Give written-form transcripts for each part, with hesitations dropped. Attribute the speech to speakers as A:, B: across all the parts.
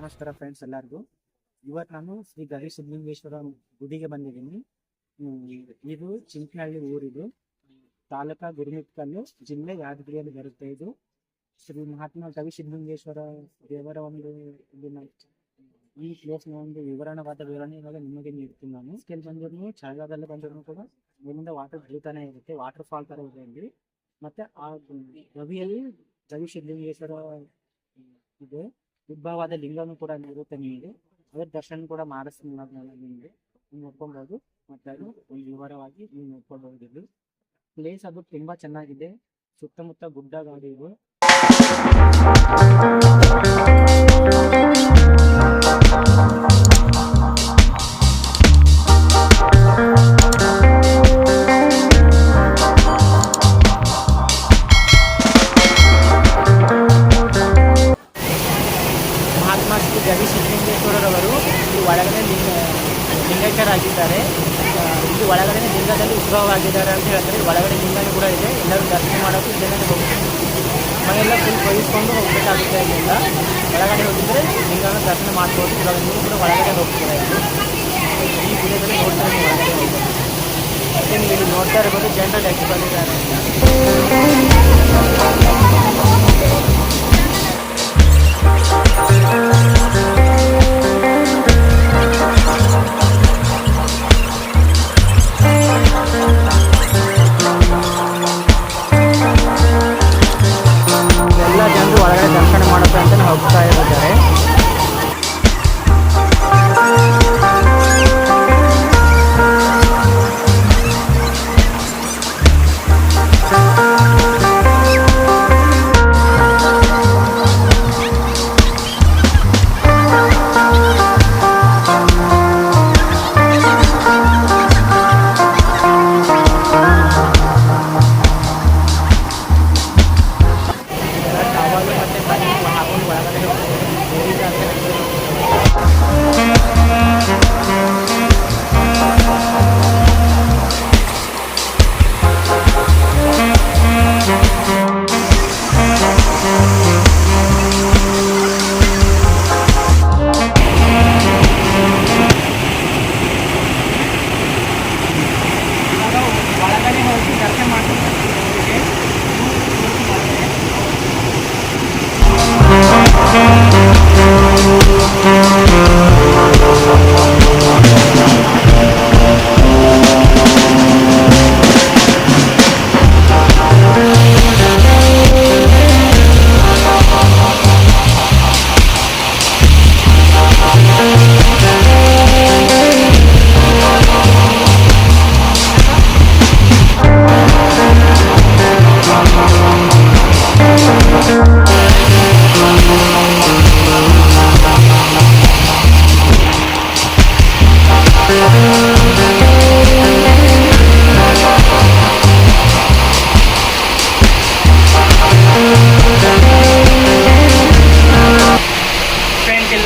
A: ನಮಸ್ಕಾರ ಫ್ರೆಂಡ್ಸ್ ಎಲ್ಲರಿಗೂ. ಇವತ್ತು ನಾನು ಶ್ರೀ ಗವಿ ಸಿದ್ಧಲಿಂಗೇಶ್ವರ ಗುಡಿಗೆ ಬಂದಿದ್ದೀನಿ. ಇದು ಚಿಂಚನಹಳ್ಳಿ ಊರಿದು, ತಾಲೂಕಾ ಗುರುಮಿಟ್ಕಲ್ಲು, ಜಿಲ್ಲೆ ಯಾದಗಿರಿಯಲ್ಲಿ ಬರುತ್ತೆ. ಇದು ಶ್ರೀ ಮಹಾತ್ಮ ಗವಿ ಸಿದ್ಧಲಿಂಗೇಶ್ವರ ದೇವರ ಒಂದು ಈ ಪ್ಲೇಸ್ನ ಒಂದು ವಿವರಣೆ ಇವಾಗ ನಿಮಗೆ ನೀಡ್ತೀನಿ ನಾನು. ಸ್ಕೇಲ್ ಬಂದಿರೂ ಚಳಿಗಾಲದಲ್ಲಿ ಬಂದಿರೂ ಕೂಡ ಇಲ್ಲಿಂದ ವಾಟರ್ ಹರಿತಾನೆ ಇರುತ್ತೆ, ವಾಟರ್ ಫಾಲ್ ತರ ಇದೆ ಅಲ್ಲಿ. ಮತ್ತೆ ಆ ಗವಿಯಲ್ಲಿ ಗವಿ ಸಿದ್ಧಲಿಂಗೇಶ್ವರ ಇದೆ, ಉದ್ಭವವಾದ ಲಿಂಗನೂ ಕೂಡ ಇರುತ್ತೆ ನಿಮಗೆ. ಅದ್ರ ದರ್ಶನ ಕೂಡ ಮಾಡಿಸ್ತೀನಿ ನಿಮಗೆ, ನೀವು ನೋಡ್ಕೊಬೋದು. ಮತ್ತೆ ಅದು ಒಂದು ವಿವರವಾಗಿ ನೀವು ನೋಡ್ಕೊಳ್ಬಹುದು. ಇಲ್ಲಿ ಪ್ಲೇಸ್ ಅದು ತುಂಬಾ ಚೆನ್ನಾಗಿದೆ, ಸುತ್ತಮುತ್ತ ಗುಡ್ಡಗಾಡು. ಗವಿ ಸಿದ್ಧಲಿಂಗೇಶ್ವರರವರು ಈ ಒಳಗಡೆ ಲಿಂಗೈಕ್ಯರಾಗಿದ್ದಾರೆ. ಇಲ್ಲಿ ಒಳಗಡೆ ಲಿಂಗದಲ್ಲಿ ಉದ್ಭವವಾಗಿದ್ದಾರೆ ಅಂತ ಹೇಳ್ತಾರೆ. ಒಳಗಡೆ ಲಿಂಗನೂ ಕೂಡ ಇದೆ, ಎಲ್ಲರೂ ದರ್ಶನ ಮಾಡೋಕ್ಕೂ ಇಲ್ಲೇನೆ ಹೋಗ್ತೀವಿ. ಮನೆಯೆಲ್ಲ ಫುಲ್ ಕೊಯ್ಸ್ಕೊಂಡು ಹೋಗ್ಬೇಕಾಗುತ್ತೆ. ಇಲ್ಲಿಂದ ಒಳಗಡೆ ಹೋಗಿದ್ರೆ ಲಿಂಗನ ದರ್ಶನ ಮಾಡ್ಬೋದು. ಇವಾಗ ನೀವು ಕೂಡ ಒಳಗಡೆ ಹೋಗ್ತೀರಾ. ಈ ವಿಡಿಯೋದಲ್ಲಿ ನೋಡ್ತಾರೆ, ನೀವು ಒಳಗಡೆ ಹೋಗ್ಬೋದು. ಮತ್ತೆ ನೀವು ಇಲ್ಲಿ ನೋಡ್ತಾ ಇರ್ಬೋದು ಜನರಲ್ ಎಷ್ಟು ಬಂದಿದ್ದಾರೆ ಅಂತ. ಎಲ್ಲ ಜನರು ಒಳಗಡೆ ದರ್ಶನ ಮಾಡೋಕ್ಕೆ ಅಂತ ಹೋಗ್ತಾ ಇದ್ದಾರೆ.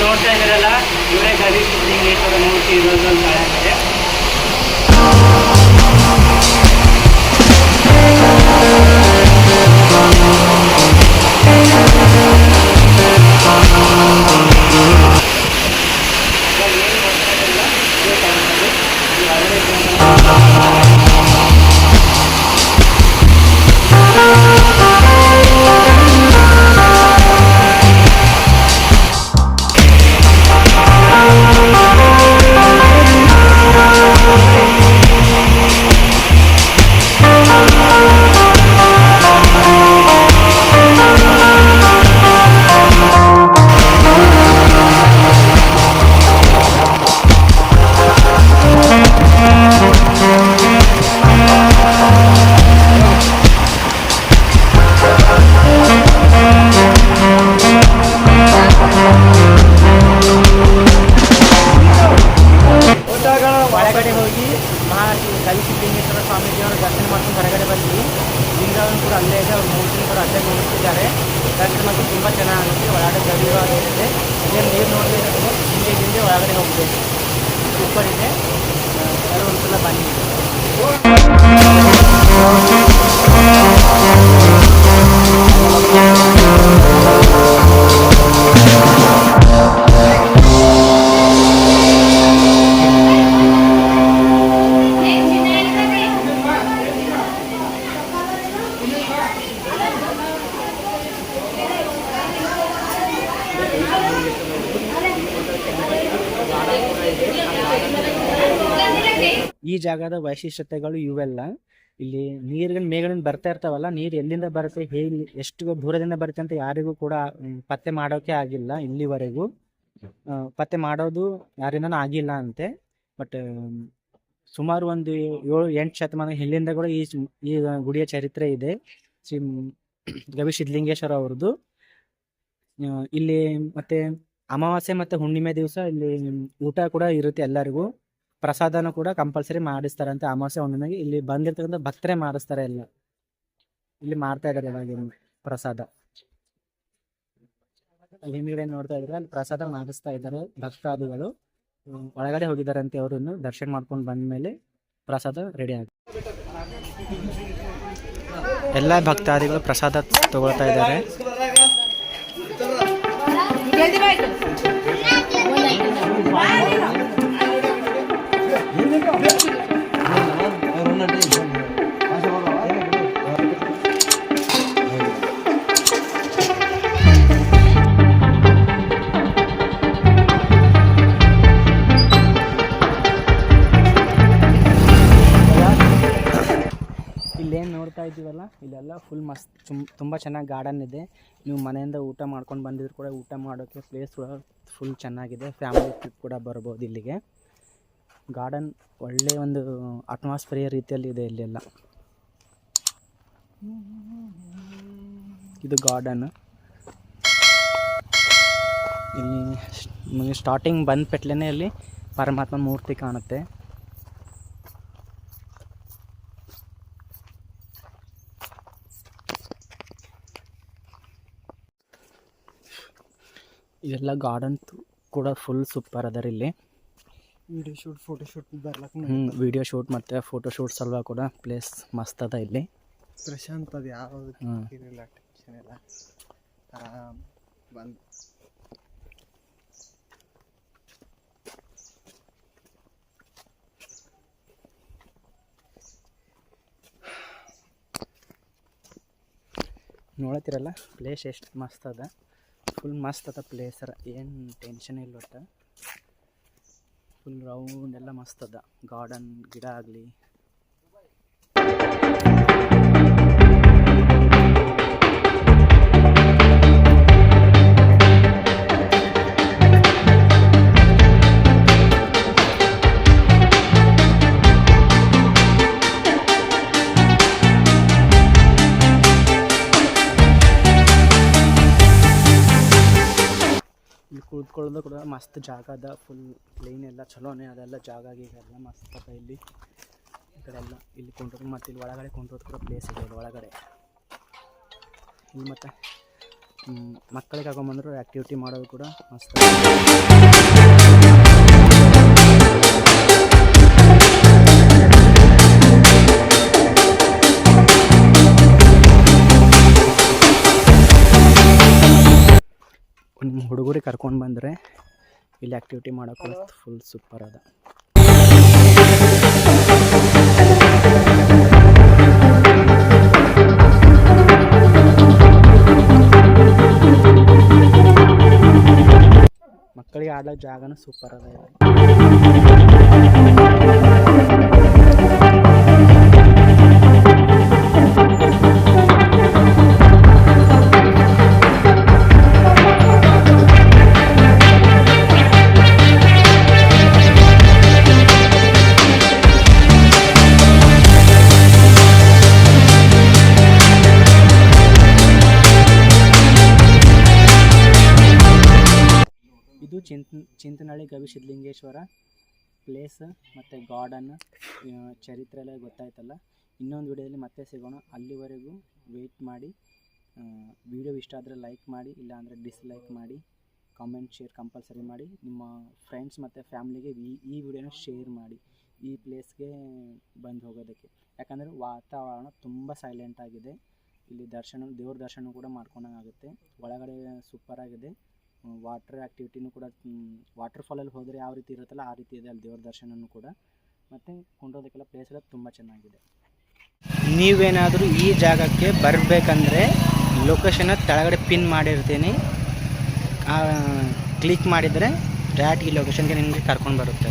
A: ನೋಡ್ತಾ ಇದ್ದಾರಲ್ಲ, ಇವರೇ ಗವಿ ಸಿದ್ಧಲಿಂಗೇಶ್ವರ ಮೂರ್ತಿ ಇರೋದು ಅಂತ ಹೇಳ್ತಾರೆ. ಒಳಗಡೆ ಹೋಗಿ ಗವಿಸಿದ್ಧಲಿಂಗೇಶ್ವರ ಸ್ವಾಮೀಜಿಯವರ ದರ್ಶನ ಮಾಡ್ಕೊಂಡು ಹೊರಗಡೆ ಬಂದ್ವಿ. ಲಿಂಗವನ್ನು ಕೂಡ ಅಲ್ಲೇ ಇದೆ, ಅವ್ರ ಮೂರ್ತಿನ ಕೂಡ ಅಲ್ಲೇ ನೋಡ್ತಿದ್ದಾರೆ. ದರ್ಶನ ಮಾತ್ರ ತುಂಬ ಚೆನ್ನಾಗುತ್ತೆ. ಒಳಗಡೆ ಗವಿವಾದ ಇದೆ, ಇಲ್ಲೇ ನೀರು ನೋಡಬೇಕು, ಹಿಂದೆ ಒಳಗಡೆ ಹೋಗಬೇಕು. ಸೂಪರ್ ಇದೆ, ಎಲ್ಲರೂ ಒಂದ್ಸಲ ಬನ್ನಿ. ಈ ಜಾಗದ ವೈಶಿಷ್ಟ್ಯತೆಗಳು ಇವೆಲ್ಲ. ಇಲ್ಲಿ ನೀರಿನ ಮೇಘಗಳಿಂದ ಬರ್ತಾ ಇರ್ತಾವಲ್ಲ, ನೀರು ಎಲ್ಲಿಂದ ಬರುತ್ತೆ, ಹೇಗೆ, ಎಷ್ಟು ದೂರದಿಂದ ಬರುತ್ತೆ ಅಂತ ಯಾರಿಗೂ ಕೂಡ ಪತ್ತೆ ಮಾಡೋಕೆ ಆಗಿಲ್ಲ ಇಲ್ಲಿವರೆಗೂ. ಪತ್ತೆ ಮಾಡೋದು ಯಾರಿಂದನೂ ಆಗಿಲ್ಲ ಅಂತೆ. ಬಟ್ ಸುಮಾರು ಒಂದು 7-8 ಶತಮಾನ ಹಿಂದಿಂದ ಕೂಡ ಈ ಗುಡಿಯ ಚರಿತ್ರೆ ಇದೆ. ಶ್ರೀ ಗವಿಸಿದ್ಧಲಿಂಗೇಶ್ವರ ಅವ್ರದ್ದು. ಇಲ್ಲಿ ಮತ್ತೆ ಅಮಾವಾಸ್ಯೆ ಮತ್ತು ಹುಣ್ಣಿಮೆ ದಿವಸ ಇಲ್ಲಿ ಊಟ ಕೂಡ ಇರುತ್ತೆ ಎಲ್ಲರಿಗೂ. ಪ್ರಸಾದನೂ ಕೂಡ ಕಂಪಲ್ಸರಿ ಮಾಡಿಸ್ತಾರಂತೆ. ಅಮಾವಾಸ್ಯೆ ಹುಣ್ಣಿಮೆಗೆ ಇಲ್ಲಿ ಬಂದಿರ್ತಕ್ಕಂಥ ಭಕ್ತರೇ ಮಾಡಿಸ್ತಾರೆ. ಎಲ್ಲ ಇಲ್ಲಿ ಮಾಡ್ತಾ ಇದ್ದಾರೆ ಇವಾಗ ಪ್ರಸಾದ. ಹಿಂದ್ಗಡೆ ನೋಡ್ತಾ ಇದ್ರೆ ಅಲ್ಲಿ ಪ್ರಸಾದ ಮಾಡಿಸ್ತಾ ಇದ್ದಾರೆ ಭಕ್ತಾದಿಗಳು. ಒಳಗಡೆ ಹೋಗಿದ್ದಾರಂತೆ, ಅವರನ್ನು ದರ್ಶನ ಮಾಡ್ಕೊಂಡು ಬಂದ್ಮೇಲೆ ಪ್ರಸಾದ ರೆಡಿ ಆಗುತ್ತೆ. ಎಲ್ಲ ಭಕ್ತಾದಿಗಳು ಪ್ರಸಾದ ತಗೊಳ್ತಾ ಇದ್ದಾರೆ. ಇಲ್ಲೇನು ನೋಡ್ತಾ ಇದ್ದೀವಲ್ಲ, ಇಲ್ಲೆಲ್ಲ ಫುಲ್ ಮಸ್ತ್ ತುಂಬ ಚೆನ್ನಾಗಿ ಗಾರ್ಡನ್ ಇದೆ. ನೀವು ಮನೆಯಿಂದ ಊಟ ಮಾಡ್ಕೊಂಡು ಬಂದಿದ್ರು ಕೂಡ ಊಟ ಮಾಡೋಕ್ಕೆ ಪ್ಲೇಸ್ ಕೂಡ ಫುಲ್ ಚೆನ್ನಾಗಿದೆ. ಫ್ಯಾಮಿಲಿ ಟ್ರಿಪ್ ಕೂಡ ಬರ್ಬೋದು ಇಲ್ಲಿಗೆ. ಗಾರ್ಡನ್ ಒಳ್ಳೆಯ ಒಂದು ಅಟ್ಮಾಸ್ಫಿಯರ್ ರೀತಿಯಲ್ಲಿ ಇದೆ ಇಲ್ಲೆಲ್ಲ. ಇದು ಗಾರ್ಡನ್. ಇಲ್ಲಿ ನಿಮಗೆ ಸ್ಟಾರ್ಟಿಂಗ್ ಬಂದ ಪೆಟ್ಲೇನೆ ಅಲ್ಲಿ ಪರಮಾತ್ಮ ಮೂರ್ತಿ ಕಾಣುತ್ತೆ. ಇದೆಲ್ಲ ಗಾರ್ಡನ್ ಕೂಡ ಫುಲ್ ಸೂಪರ್ ಅದರ. ಇಲ್ಲಿ
B: ವಿಡಿಯೋ ಶೂಟ್, ಫೋಟೋ ಶೂಟ್ ಬರ್ಲಕ್ಕ.
A: ವಿಡಿಯೋ ಶೂಟ್ ಮತ್ತು ಫೋಟೋ ಶೂಟ್ ಸಲುವಾಗಿ ಕೂಡ ಪ್ಲೇಸ್ ಮಸ್ತ್ ಅದ. ಇಲ್ಲಿ
B: ಪ್ರಶಾಂತ್ ಅದು ಯಾವುದು ಇರಲಿಲ್ಲ, ಟೆನ್ಷನ್ ಇಲ್ಲ, ಆರಾಮ್ ಬಂದು.
A: ನೋಡತ್ತಿರಲ್ಲ ಪ್ಲೇಸ್ ಎಷ್ಟು ಮಸ್ತ್ ಅದ. ಫುಲ್ ಮಸ್ತ್ ಅದ ಪ್ಲೇಸರ, ಏನು ಟೆನ್ಷನ್ ಇಲ್ಲ. ಒಟ್ಟು ಫುಲ್ ರೌಂಡ್ ಎಲ್ಲ ಮಸ್ತ್ ಅದ. ಗಾರ್ಡನ್ ಗಿಡ ಆಗಲಿ. ಕೂತ್ಕೊಳ್ಳೋದು ಕೂಡ ಮಸ್ತ್ ಜಾಗ ಅದ. ಫುಲ್ ಕ್ಲೀನ್ ಎಲ್ಲ ಚಲೋನೇ ಅದೆಲ್ಲ ಜಾಗ ಗೀಗೆಲ್ಲ ಮಸ್ತ್ ಅದ. ಇಲ್ಲಿ ಈ ಕಡೆ ಎಲ್ಲ ಇಲ್ಲಿ ಕೊಂಡ್ರೋದು ಮತ್ತು ಇಲ್ಲಿ ಒಳಗಡೆ ಕೊಂಡ್ರೋದು ಕೂಡ ಪ್ಲೇಸ್ ಇದೆ. ಇಲ್ಲಿ ಒಳಗಡೆ ಇಲ್ಲಿ ಮತ್ತು ಮಕ್ಕಳಿಗೆ ಹಾಕೊಂಬಂದ್ರು ಆ್ಯಕ್ಟಿವಿಟಿ ಮಾಡೋದು ಕೂಡ ಮಸ್ತ್. ನಿಮ್ಮ ಹುಡುಗರಿಗೆ ಕರ್ಕೊಂಡು ಬಂದರೆ ಇಲ್ಲಿ ಆ್ಯಕ್ಟಿವಿಟಿ ಮಾಡೋಕೆ ಫುಲ್ ಸೂಪರ್ ಅದ. ಮಕ್ಕಳಿಗೆ ಆಡೋಕ್ಕೆ ಜಾಗನೂ ಸೂಪರ್ ಅದ. ಇದು ಚಿಂತನಹಳ್ಳಿ ಗವಿಸಿದ್ಧಲಿಂಗೇಶ್ವರ. ಪ್ಲೇಸ್ ಮತ್ತು ಗಾರ್ಡನ್ ಚರಿತ್ರೆ ಎಲ್ಲ ಗೊತ್ತಾಯ್ತಲ್ಲ. ಇನ್ನೊಂದು ವಿಡಿಯೋದಲ್ಲಿ ಮತ್ತೆ ಸಿಗೋಣ. ಅಲ್ಲಿವರೆಗೂ ವೆಯ್ಟ್ ಮಾಡಿ. ವಿಡಿಯೋ ಇಷ್ಟ ಆದರೆ ಲೈಕ್ ಮಾಡಿ, ಇಲ್ಲಾಂದರೆ ಡಿಸ್ಲೈಕ್ ಮಾಡಿ, ಕಾಮೆಂಟ್ ಶೇರ್ ಕಂಪಲ್ಸರಿ ಮಾಡಿ. ನಿಮ್ಮ ಫ್ರೆಂಡ್ಸ್ ಮತ್ತು ಫ್ಯಾಮ್ಲಿಗೆ ಈ ವಿಡಿಯೋನ ಶೇರ್ ಮಾಡಿ ಈ ಪ್ಲೇಸ್ಗೆ ಬಂದು ಹೋಗೋದಕ್ಕೆ. ಯಾಕಂದರೆ ವಾತಾವರಣ ತುಂಬ ಸೈಲೆಂಟ್ ಆಗಿದೆ. ಇಲ್ಲಿ ದೇವ್ರ ದರ್ಶನ ಕೂಡ ಮಾಡ್ಕೊಂಡಾಗುತ್ತೆ. ಒಳಗಡೆ ಸೂಪರಾಗಿದೆ. ವಾಟರ್ ಆ್ಯಕ್ಟಿವಿಟಿನೂ ಕೂಡ, ವಾಟರ್ ಫಾಲಲ್ಲಿ ಹೋದರೆ ಯಾವ ರೀತಿ ಇರುತ್ತಲ್ಲ ಆ ರೀತಿ ಇದೆ ಅಲ್ಲಿ ದೇವ್ರ ದರ್ಶನವೂ ಕೂಡ. ಮತ್ತು ಕೊಂಡೋದಕ್ಕೆಲ್ಲ ಪ್ಲೇಸ್ ಎಲ್ಲ ತುಂಬ ಚೆನ್ನಾಗಿದೆ. ನೀವೇನಾದರೂ ಈ ಜಾಗಕ್ಕೆ ಬರಬೇಕಂದ್ರೆ ಲೊಕೇಶನ್ನ ಕೆಳಗಡೆ ಪಿನ್ ಮಾಡಿರ್ತೀನಿ. ಕ್ಲಿಕ್ ಮಾಡಿದರೆ ಡೈರೆಕ್ಟ್ ಈ ಲೊಕೇಶನ್ಗೆ ನಿಮಗೆ ಕರ್ಕೊಂಡು ಬರುತ್ತೆ.